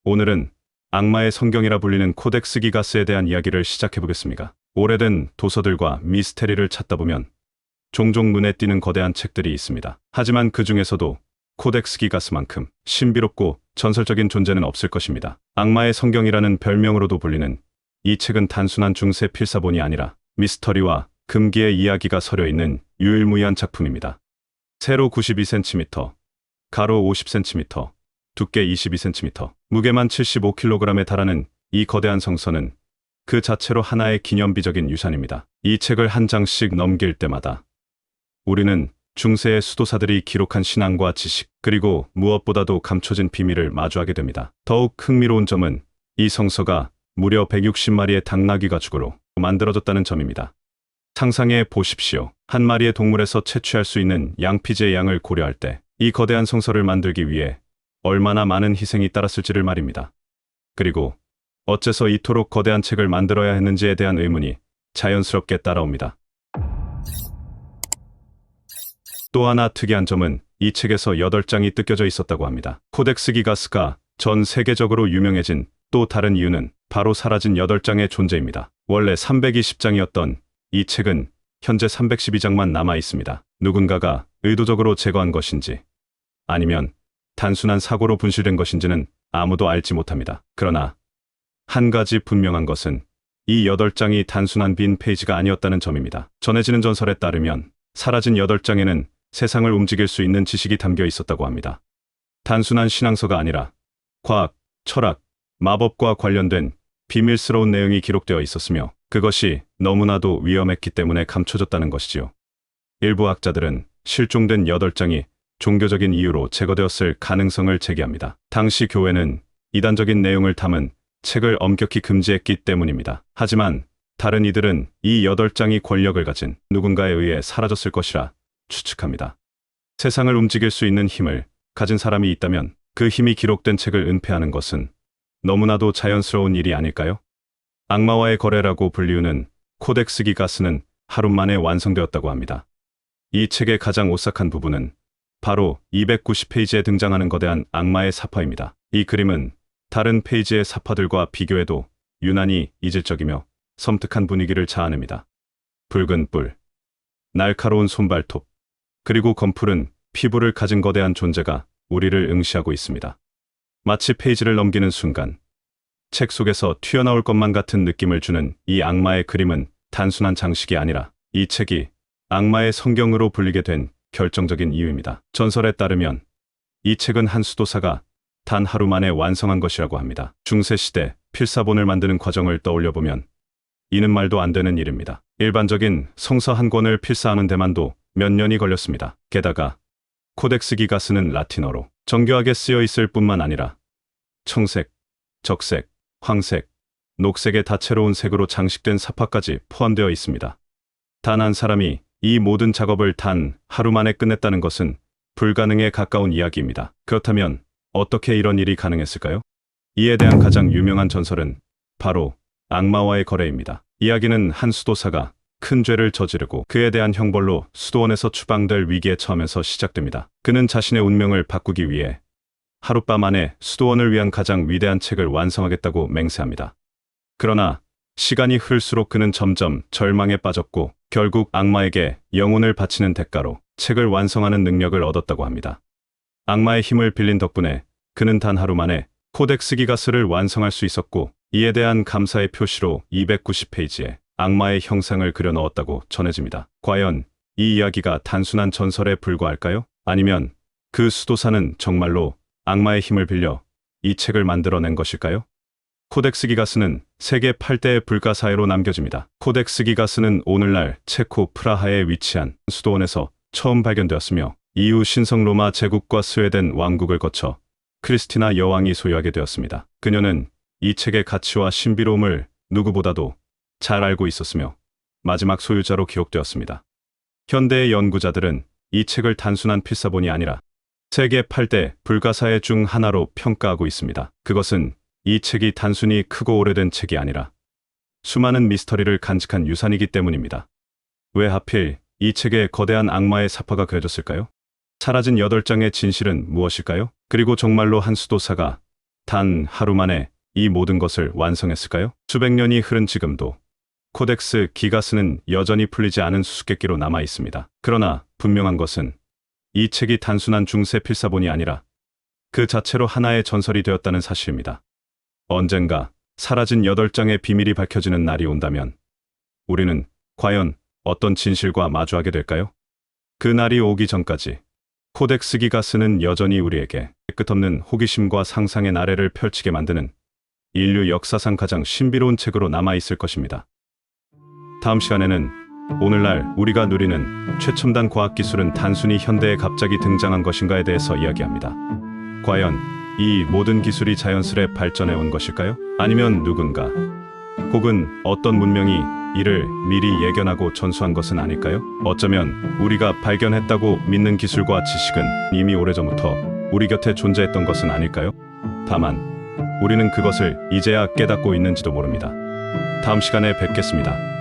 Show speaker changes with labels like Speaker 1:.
Speaker 1: 오늘은 악마의 성경이라 불리는 코덱스 기가스에 대한 이야기를 시작해보겠습니다. 오래된 도서들과 미스테리를 찾다 보면 종종 눈에 띄는 거대한 책들이 있습니다. 하지만 그 중에서도 코덱스 기가스만큼 신비롭고 전설적인 존재는 없을 것입니다. 악마의 성경이라는 별명으로도 불리는 이 책은 단순한 중세 필사본이 아니라 미스터리와 금기의 이야기가 서려 있는 유일무이한 작품입니다. 세로 92cm, 가로 50cm, 두께 22cm, 무게만 75kg에 달하는 이 거대한 성서는 그 자체로 하나의 기념비적인 유산입니다. 이 책을 한 장씩 넘길 때마다 우리는 중세의 수도사들이 기록한 신앙과 지식, 그리고 무엇보다도 감춰진 비밀을 마주하게 됩니다. 더욱 흥미로운 점은 이 성서가 무려 160마리의 당나귀 가죽으로 만들어졌다는 점입니다. 상상해 보십시오. 한 마리의 동물에서 채취할 수 있는 양피지의 양을 고려할 때 이 거대한 성서를 만들기 위해 얼마나 많은 희생이 따랐을지를 말입니다. 그리고 어째서 이토록 거대한 책을 만들어야 했는지에 대한 의문이 자연스럽게 따라옵니다. 또 하나 특이한 점은 이 책에서 8장이 뜯겨져 있었다고 합니다. 코덱스 기가스가 전 세계적으로 유명해진 또 다른 이유는 바로 사라진 8장의 존재입니다. 원래 320장이었던 이 책은 현재 312장만 남아 있습니다. 누군가가 의도적으로 제거한 것인지 아니면 단순한 사고로 분실된 것인지는 아무도 알지 못합니다. 그러나 한 가지 분명한 것은 이 8장이 단순한 빈 페이지가 아니었다는 점입니다. 전해지는 전설에 따르면 사라진 8장에는 세상을 움직일 수 있는 지식이 담겨 있었다고 합니다. 단순한 신앙서가 아니라 과학, 철학, 마법과 관련된 비밀스러운 내용이 기록되어 있었으며 그것이 너무나도 위험했기 때문에 감춰졌다는 것이지요. 일부 학자들은 실종된 8장이 종교적인 이유로 제거되었을 가능성을 제기합니다. 당시 교회는 이단적인 내용을 담은 책을 엄격히 금지했기 때문입니다. 하지만 다른 이들은 이 8장이 권력을 가진 누군가에 의해 사라졌을 것이라 추측합니다. 세상을 움직일 수 있는 힘을 가진 사람이 있다면 그 힘이 기록된 책을 은폐하는 것은 너무나도 자연스러운 일이 아닐까요? 악마와의 거래라고 불리우는 코덱스 기가스는 하루 만에 완성되었다고 합니다. 이 책의 가장 오싹한 부분은 바로 290페이지에 등장하는 거대한 악마의 사파입니다. 이 그림은 다른 페이지의 사파들과 비교해도 유난히 이질적이며 섬뜩한 분위기를 자아냅니다. 붉은 뿔, 날카로운 손발톱, 그리고 검푸른 피부를 가진 거대한 존재가 우리를 응시하고 있습니다. 마치 페이지를 넘기는 순간 책 속에서 튀어나올 것만 같은 느낌을 주는 이 악마의 그림은 단순한 장식이 아니라 이 책이 악마의 성경으로 불리게 된 결정적인 이유입니다. 전설에 따르면 이 책은 한 수도사가 단 하루 만에 완성한 것이라고 합니다. 중세시대 필사본을 만드는 과정을 떠올려보면 이는 말도 안 되는 일입니다. 일반적인 성서 한 권을 필사하는 데만도 몇 년이 걸렸습니다. 게다가 코덱스 기가스는 라틴어로 정교하게 쓰여 있을 뿐만 아니라 청색, 적색, 황색, 녹색의 다채로운 색으로 장식된 사파까지 포함되어 있습니다. 단 한 사람이 이 모든 작업을 단 하루 만에 끝냈다는 것은 불가능에 가까운 이야기입니다. 그렇다면 어떻게 이런 일이 가능했을까요? 이에 대한 가장 유명한 전설은 바로 악마와의 거래입니다. 이야기는 한 수도사가 큰 죄를 저지르고 그에 대한 형벌로 수도원에서 추방될 위기에 처하면서 시작됩니다. 그는 자신의 운명을 바꾸기 위해 하룻밤 안에 수도원을 위한 가장 위대한 책을 완성하겠다고 맹세합니다. 그러나 시간이 흐를수록 그는 점점 절망에 빠졌고 결국 악마에게 영혼을 바치는 대가로 책을 완성하는 능력을 얻었다고 합니다. 악마의 힘을 빌린 덕분에 그는 단 하루 만에 코덱스 기가스를 완성할 수 있었고 이에 대한 감사의 표시로 290페이지에 악마의 형상을 그려 넣었다고 전해집니다. 과연 이 이야기가 단순한 전설에 불과할까요? 아니면 그 수도사는 정말로 악마의 힘을 빌려 이 책을 만들어낸 것일까요? 코덱스 기가스는 세계 8대의 불가사의로 남겨집니다. 코덱스 기가스는 오늘날 체코 프라하에 위치한 수도원에서 처음 발견되었으며 이후 신성 로마 제국과 스웨덴 왕국을 거쳐 크리스티나 여왕이 소유하게 되었습니다. 그녀는 이 책의 가치와 신비로움을 누구보다도 잘 알고 있었으며 마지막 소유자로 기록되었습니다. 현대의 연구자들은 이 책을 단순한 필사본이 아니라 세계 8대 불가사의 중 하나로 평가하고 있습니다. 그것은 이 책이 단순히 크고 오래된 책이 아니라 수많은 미스터리를 간직한 유산이기 때문입니다. 왜 하필 이 책에 거대한 악마의 사파가 그려졌을까요? 사라진 8장의 진실은 무엇일까요? 그리고 정말로 한 수도사가 단 하루 만에 이 모든 것을 완성했을까요? 수백 년이 흐른 지금도 코덱스 기가스는 여전히 풀리지 않은 수수께끼로 남아 있습니다. 그러나 분명한 것은 이 책이 단순한 중세 필사본이 아니라 그 자체로 하나의 전설이 되었다는 사실입니다. 언젠가 사라진 8장의 비밀이 밝혀지는 날이 온다면 우리는 과연 어떤 진실과 마주하게 될까요? 그 날이 오기 전까지 코덱스 기가스는 여전히 우리에게 끝없는 호기심과 상상의 나래를 펼치게 만드는 인류 역사상 가장 신비로운 책으로 남아있을 것입니다. 다음 시간에는 오늘날 우리가 누리는 최첨단 과학기술은 단순히 현대에 갑자기 등장한 것인가에 대해서 이야기합니다. 과연 이 모든 기술이 자연스레 발전해 온 것일까요? 아니면 누군가 혹은 어떤 문명이 이를 미리 예견하고 전수한 것은 아닐까요? 어쩌면 우리가 발견했다고 믿는 기술과 지식은 이미 오래전부터 우리 곁에 존재했던 것은 아닐까요? 다만 우리는 그것을 이제야 깨닫고 있는지도 모릅니다. 다음 시간에 뵙겠습니다.